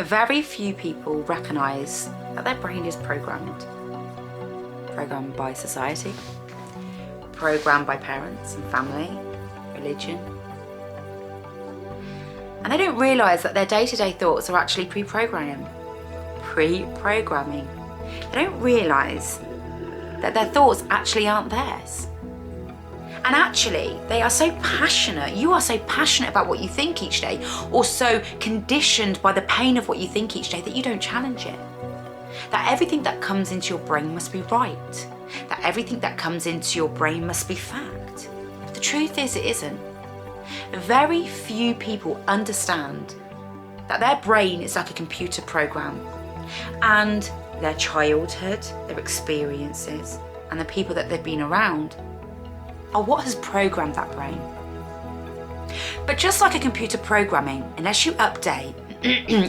Very few people recognise that their brain is programmed. Programmed by society, programmed by parents and family, religion. And they don't realise that their day-to-day thoughts are actually pre-programming. They don't realise that their thoughts actually aren't theirs. And actually, they are so passionate, you are so passionate about what you think each day, or so conditioned by the pain of what you think each day that you don't challenge it. That everything that comes into your brain must be right. That everything that comes into your brain must be fact. But the truth is, it isn't. Very few people understand that their brain is like a computer program, and their childhood, their experiences, and the people that they've been around are what has programmed that brain. But just like a computer programming, unless you update,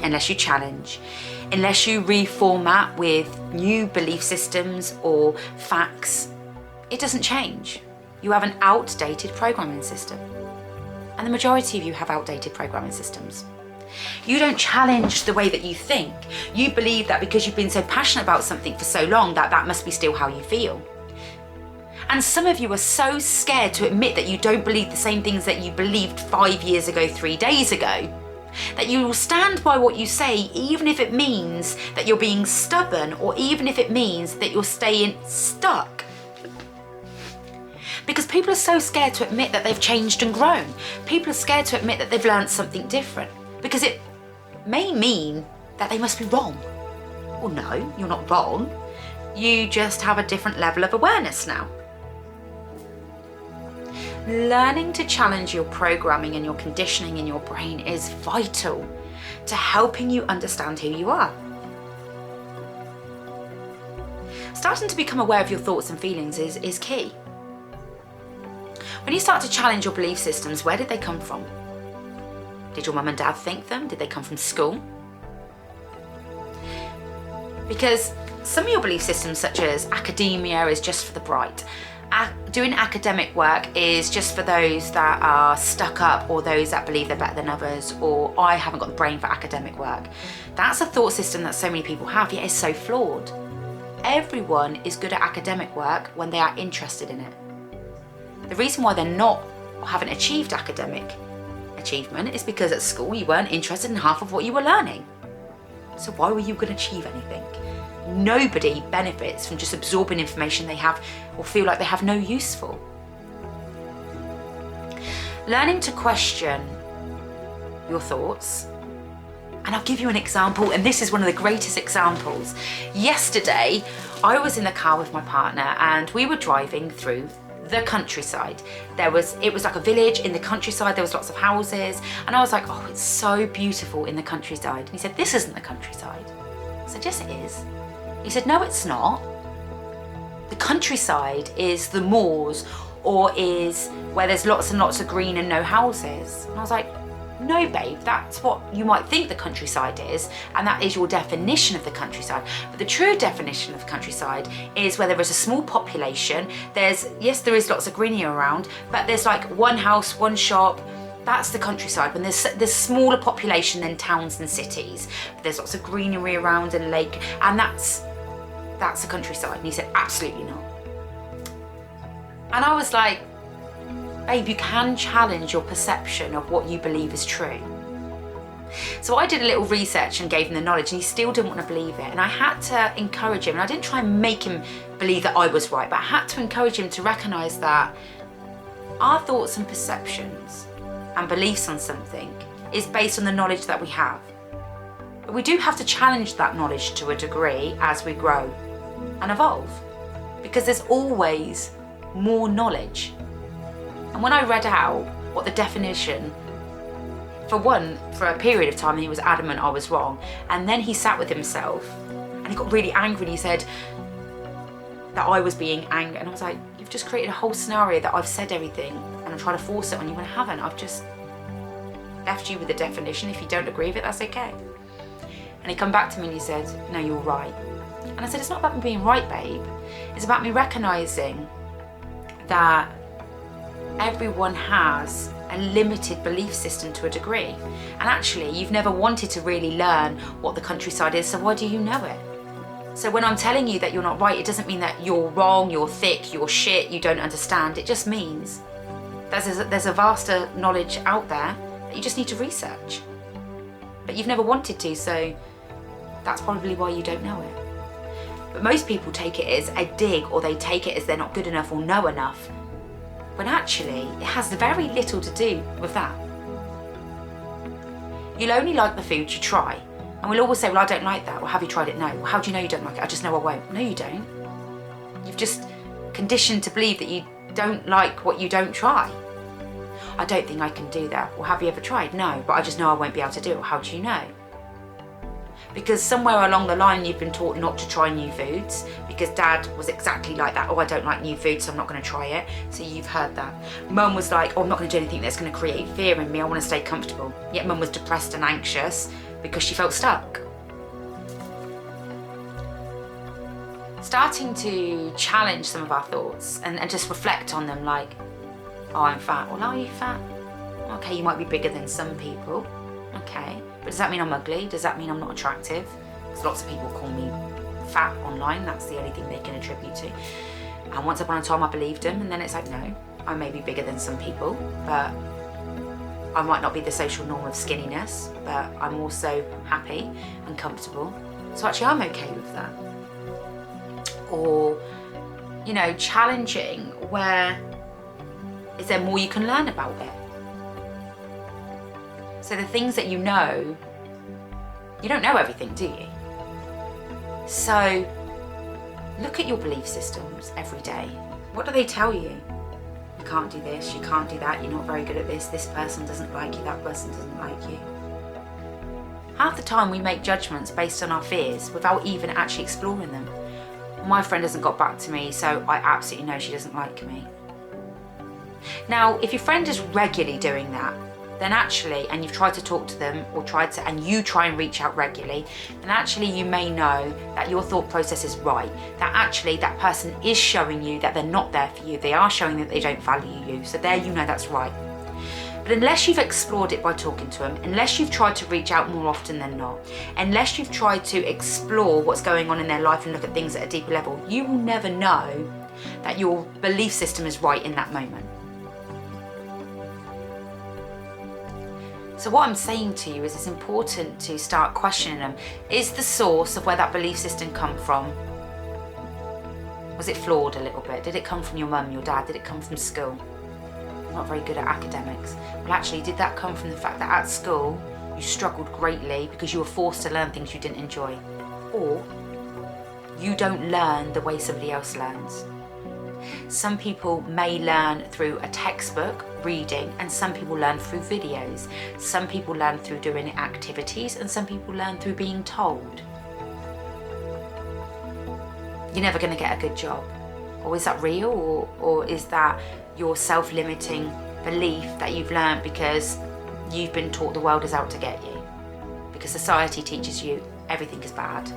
unless you challenge, unless you reformat with new belief systems or facts, it doesn't change. You have an outdated programming system. And the majority of you have outdated programming systems. You don't challenge the way that you think. You believe that because you've been so passionate about something for so long that must be still how you feel. And some of you are so scared to admit that you don't believe the same things that you believed 5 years ago, 3 days ago, that you will stand by what you say, even if it means that you're being stubborn, or even if it means that you're staying stuck. Because people are so scared to admit that they've changed and grown. People are scared to admit that they've learned something different, because it may mean that they must be wrong. Well, no, you're not wrong. You just have a different level of awareness now. Learning to challenge your programming and your conditioning in your brain is vital to helping you understand who you are. Starting to become aware of your thoughts and feelings is key. When you start to challenge your belief systems, where did they come from? Did your mum and dad think them? Did they come from school? Because some of your belief systems, such as academia is just for the bright, doing academic work is just for those that are stuck up, or those that believe they're better than others, or I haven't got the brain for academic work. That's a thought system that so many people have, yet it's so flawed. Everyone is good at academic work when they are interested in it. The reason why they're not or haven't achieved academic achievement is because at school you weren't interested in half of what you were learning. So why were you going to achieve anything? Nobody benefits from just absorbing information they have or feel like they have no use for. Learning to question your thoughts, and I'll give you an example, and this is one of the greatest examples. Yesterday, I was in the car with my partner and we were driving through the countryside. It was like a village in the countryside. There was lots of houses, and I was like, oh, it's so beautiful in the countryside. And he said, this isn't the countryside. I said, yes, it is. He said, no, it's not. The countryside is the moors, or is where there's lots and lots of green and no houses. And I was like, no, babe, that's what you might think the countryside is, and that is your definition of the countryside. But the true definition of the countryside is where there is a small population. Yes, there is lots of greenery around, but there's like one house, one shop. That's the countryside, when there's smaller population than towns and cities. But there's lots of greenery around and lake, and that's the countryside. And he said, absolutely not. And I was like, babe, you can challenge your perception of what you believe is true. So I did a little research and gave him the knowledge, and he still didn't want to believe it. And I had to encourage him, and I didn't try and make him believe that I was right, but I had to encourage him to recognise that our thoughts and perceptions and beliefs on something is based on the knowledge that we have. But we do have to challenge that knowledge to a degree as we grow and evolve, because there's always more knowledge. And when I read out what the definition, for a period of time he was adamant I was wrong, and then he sat with himself and he got really angry and he said that I was being angry, and I was like, you've just created a whole scenario that I've said everything and I'm trying to force it on you when I haven't. I've just left you with the definition. If you don't agree with it, that's okay. And he come back to me and he said, no, you're right. And I said, it's not about me being right, babe. It's about me recognising that everyone has a limited belief system to a degree. And actually, you've never wanted to really learn what the countryside is, so why do you know it? So when I'm telling you that you're not right, it doesn't mean that you're wrong, you're thick, you're shit, you don't understand. It just means there's a vaster knowledge out there that you just need to research. But you've never wanted to, so that's probably why you don't know it. But most people take it as a dig, or they take it as they're not good enough or know enough, when actually it has very little to do with that. You'll only like the food you try. And we'll always say, well, I don't like that. Well, have you tried it? No. Well, how do you know you don't like it? I just know I won't. No, you don't. You've just conditioned to believe that you don't like what you don't try. I don't think I can do that. Well, have you ever tried? No, but I just know I won't be able to do it. Well, how do you know? Because somewhere along the line you've been taught not to try new foods, because dad was exactly like that. Oh, I don't like new food, so I'm not going to try it. So you've heard that. Mum was like, oh, I'm not going to do anything that's going to create fear in me. I want to stay comfortable. Yet mum was depressed and anxious because she felt stuck. Starting to challenge some of our thoughts and just reflect on them, like, oh, I'm fat. Well, are you fat? Okay, you might be bigger than some people. Okay. But does that mean I'm ugly? Does that mean I'm not attractive? Because lots of people call me fat online. That's the only thing they can attribute to. And once upon a time I believed them, and then it's like, no, I may be bigger than some people, but I might not be the social norm of skinniness, but I'm also happy and comfortable. So actually I'm okay with that. Or, you know, challenging where is there more you can learn about it? So the things that you know, you don't know everything, do you? So look at your belief systems every day. What do they tell you? You can't do this, you can't do that, you're not very good at this, this person doesn't like you, that person doesn't like you. Half the time we make judgments based on our fears without even actually exploring them. My friend hasn't got back to me, so I absolutely know she doesn't like me. Now, if your friend is regularly doing that, then actually, and you've tried to talk to them and you try and reach out regularly, then actually you may know that your thought process is right, that actually that person is showing you that they're not there for you, they are showing that they don't value you, so there you know that's right. But unless you've explored it by talking to them, unless you've tried to reach out more often than not, unless you've tried to explore what's going on in their life and look at things at a deeper level, you will never know that your belief system is right in that moment. So what I'm saying to you is it's important to start questioning them. Is the source of where that belief system come from? Was it flawed a little bit? Did it come from your mum, your dad? Did it come from school? I'm not very good at academics. Well, actually, did that come from the fact that at school you struggled greatly because you were forced to learn things you didn't enjoy? Or you don't learn the way somebody else learns? Some people may learn through a textbook, reading, and some people learn through videos. Some people learn through doing activities, and some people learn through being told. You're never going to get a good job. Or is that real? Or is that your self-limiting belief that you've learned because you've been taught the world is out to get you? Because society teaches you everything is bad.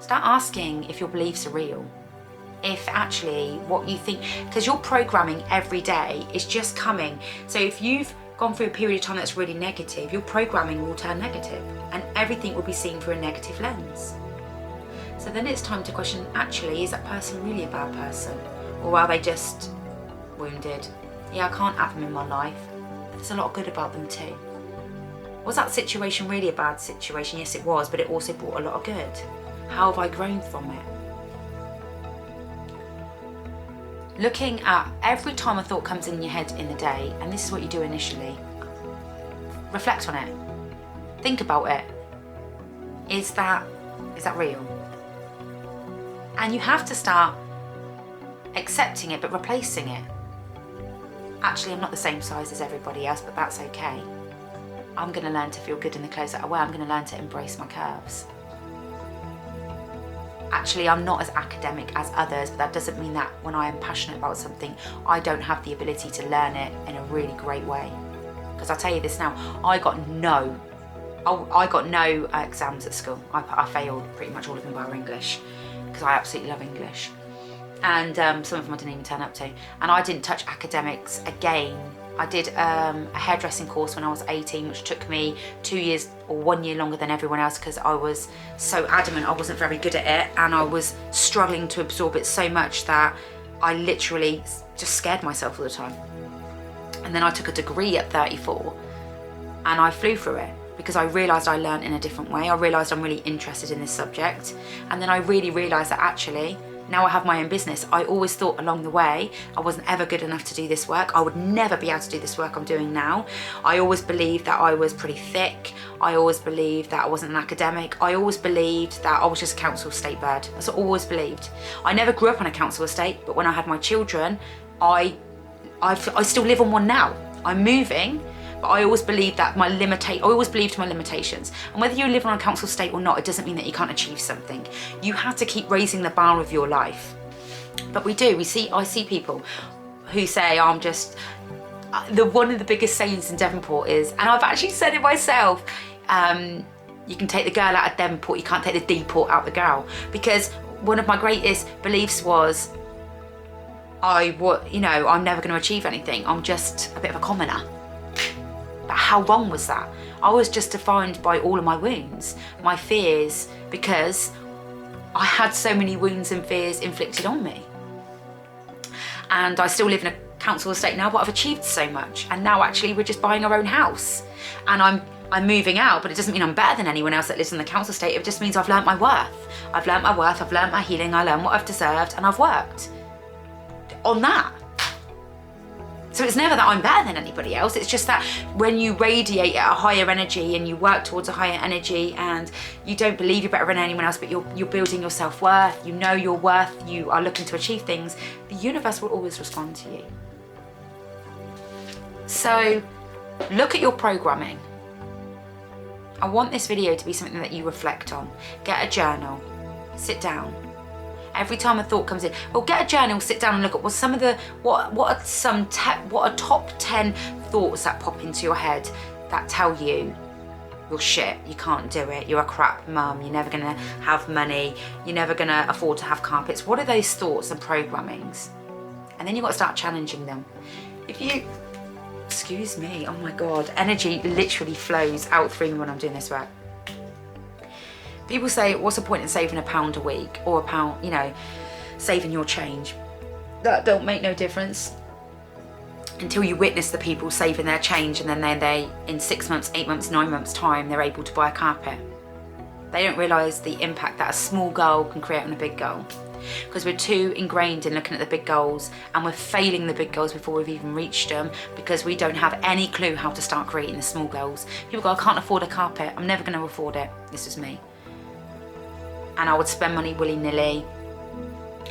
Start asking if your beliefs are real. If actually what you think, because your programming every day is just coming. So if you've gone through a period of time that's really negative, your programming will turn negative and everything will be seen through a negative lens. So then it's time to question, actually, is that person really a bad person? Or are they just wounded? Yeah, I can't have them in my life. There's a lot good about them too. Was that situation really a bad situation? Yes, it was, but it also brought a lot of good. How have I grown from it? Looking at every time a thought comes in your head in the day, and this is what you do initially, reflect on it. Think about it. Is that real? And you have to start accepting it, but replacing it. Actually, I'm not the same size as everybody else, but that's okay. I'm going to learn to feel good in the clothes that I wear. I'm going to learn to embrace my curves. Actually, I'm not as academic as others, but that doesn't mean that when I am passionate about something, I don't have the ability to learn it in a really great way. Because I'll tell you this now, I got no exams at school. I failed pretty much all of them bar English, because I absolutely love English. and some of them I didn't even turn up to. And I didn't touch academics again. I did a hairdressing course when I was 18, which took me 2 years or 1 year longer than everyone else because I was so adamant I wasn't very good at it, and I was struggling to absorb it so much that I literally just scared myself all the time. And then I took a degree at 34 and I flew through it because I realised I learned in a different way. I realised I'm really interested in this subject, and then I really realised that actually now I have my own business. I always thought along the way I wasn't ever good enough to do this work. I would never be able to do this work I'm doing now. I always believed that I was pretty thick. I always believed that I wasn't an academic. I always believed that I was just a council estate bird. That's what I always believed. I never grew up on a council estate, but when I had my children, I still live on one now. I'm moving, but I always believed that I always believed my limitations. And whether you live on a council estate or not, it doesn't mean that you can't achieve something. You have to keep raising the bar of your life. But we do. I see people who say, I'm just, one of the biggest sayings in Devonport is, and I've actually said it myself, you can take the girl out of Devonport, you can't take the D-port out the girl. Because one of my greatest beliefs was, I'm never going to achieve anything. I'm just a bit of a commoner. But how wrong was that? I was just defined by all of my wounds, my fears, because I had so many wounds and fears inflicted on me. And I still live in a council estate now, but I've achieved so much. And now actually we're just buying our own house. And I'm moving out, but it doesn't mean I'm better than anyone else that lives in the council estate. It just means I've learnt my worth. I've learnt my worth, I've learnt my healing, I learned what I've deserved, and I've worked on that. So it's never that I'm better than anybody else. It's just that when you radiate at a higher energy and you work towards a higher energy and you don't believe you're better than anyone else, but you're building your self-worth, you know your worth, you are looking to achieve things, the universe will always respond to you. So look at your programming. I want this video to be something that you reflect on. Get a journal, sit down. Every time a thought comes in, well, get a journal, sit down and look at what are top 10 thoughts that pop into your head that tell you you're shit, you can't do it, you're a crap mum, you're never gonna have money, you're never gonna afford to have carpets. What are those thoughts and programmings? And then you've got to start challenging them. Excuse me, oh my God, energy literally flows out through me when I'm doing this work. People say, what's the point in saving £1 a week or £1, saving your change? That don't make no difference until you witness the people saving their change, and then they in 6 months, 8 months, 9 months time, they're able to buy a carpet. They don't realise the impact that a small goal can create on a big goal. Because we're too ingrained in looking at the big goals, and we're failing the big goals before we've even reached them because we don't have any clue how to start creating the small goals. People go, I can't afford a carpet, I'm never going to afford it. This is me. And I would spend money willy-nilly,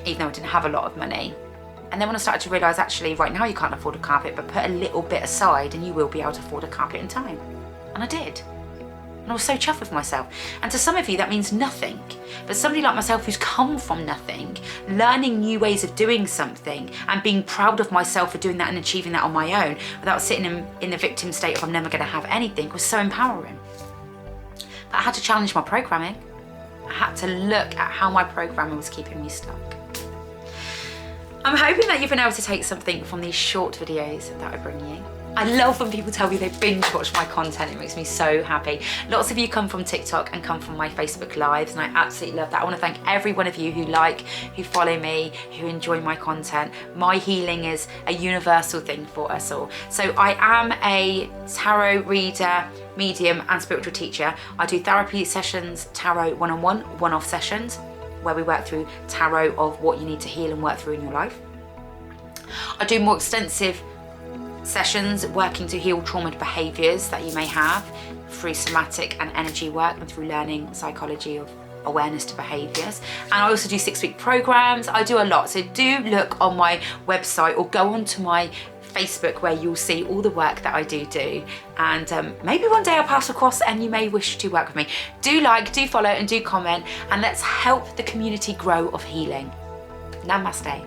even though I didn't have a lot of money. And then when I started to realise, actually, right now you can't afford a carpet, but put a little bit aside and you will be able to afford a carpet in time. And I did. And I was so chuffed with myself. And to some of you, that means nothing. But somebody like myself who's come from nothing, learning new ways of doing something and being proud of myself for doing that and achieving that on my own without sitting in the victim state of I'm never going to have anything was so empowering. But I had to challenge my programming. I had to look at how my programming was keeping me stuck. I'm hoping that you've been able to take something from these short videos that I bring you. I love when people tell me they binge watch my content. It makes me so happy. Lots of you come from TikTok and come from my Facebook Lives, and I absolutely love that. I want to thank every one of you who follow me, who enjoy my content. My healing is a universal thing for us all. So I am a tarot reader, medium and spiritual teacher. I do therapy sessions, tarot one-on-one, one-off sessions, where we work through tarot of what you need to heal and work through in your life. I do more extensive sessions working to heal traumatic behaviours that you may have through somatic and energy work and through learning psychology of awareness to behaviours. And I also do 6-week programs. I do a lot, so do look on my website or go onto my Facebook where you'll see all the work that I do, and maybe one day I'll pass across and you may wish to work with me. Do like, do follow and do comment, and let's help the community grow of healing. Namaste.